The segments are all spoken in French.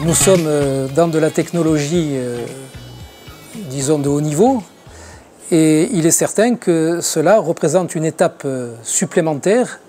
Nous sommes dans de la technologie, disons, de haut niveau, et il est certain que cela représente une étape supplémentaire,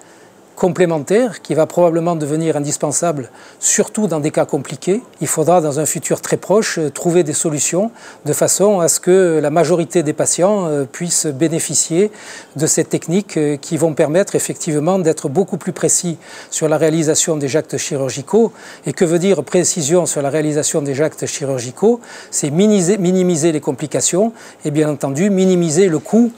complémentaire, qui va probablement devenir indispensable, surtout dans des cas compliqués. Il faudra, dans un futur très proche, trouver des solutions de façon à ce que la majorité des patients puissent bénéficier de ces techniques qui vont permettre effectivement d'être beaucoup plus précis sur la réalisation des actes chirurgicaux. Et que veut dire précision sur la réalisation des actes chirurgicaux? C'est minimiser les complications et bien entendu minimiser le coût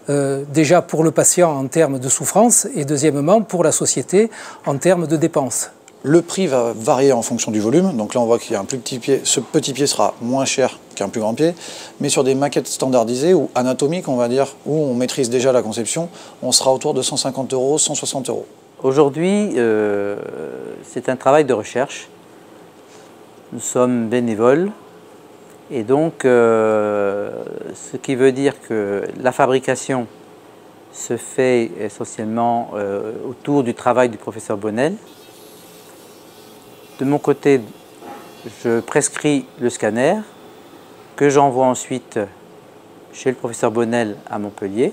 déjà pour le patient en termes de souffrance et deuxièmement pour la société en termes de dépenses. Le prix va varier en fonction du volume, donc là on voit qu'il y a un plus petit pied, ce petit pied sera moins cher qu'un plus grand pied, mais sur des maquettes standardisées ou anatomiques on va dire, où on maîtrise déjà la conception, on sera autour de 150 €, 160 €. Aujourd'hui, c'est un travail de recherche, nous sommes bénévoles. Et donc, ce qui veut dire que la fabrication se fait essentiellement autour du travail du professeur Bonnel. De mon côté, je prescris le scanner que j'envoie ensuite chez le professeur Bonnel à Montpellier.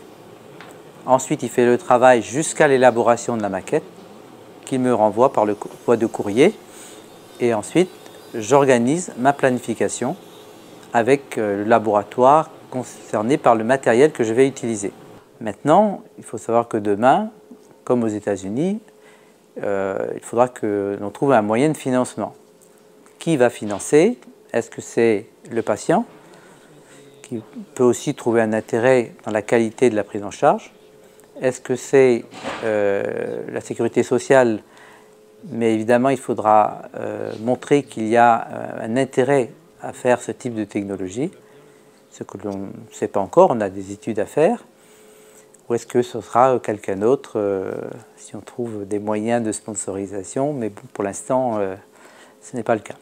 Ensuite, il fait le travail jusqu'à l'élaboration de la maquette qu'il me renvoie par le voie de courrier. Et ensuite, j'organise ma planification avec le laboratoire concerné par le matériel que je vais utiliser. Maintenant, il faut savoir que demain, comme aux États-Unis, il faudra que l'on trouve un moyen de financement. Qui va financer? Est-ce que c'est le patient, qui peut aussi trouver un intérêt dans la qualité de la prise en charge? Est-ce que c'est la sécurité sociale? Mais évidemment, il faudra montrer qu'il y a un intérêt à faire ce type de technologie, ce que l'on ne sait pas encore, on a des études à faire, ou est-ce que ce sera quelqu'un d'autre si on trouve des moyens de sponsorisation, mais bon, pour l'instant, ce n'est pas le cas.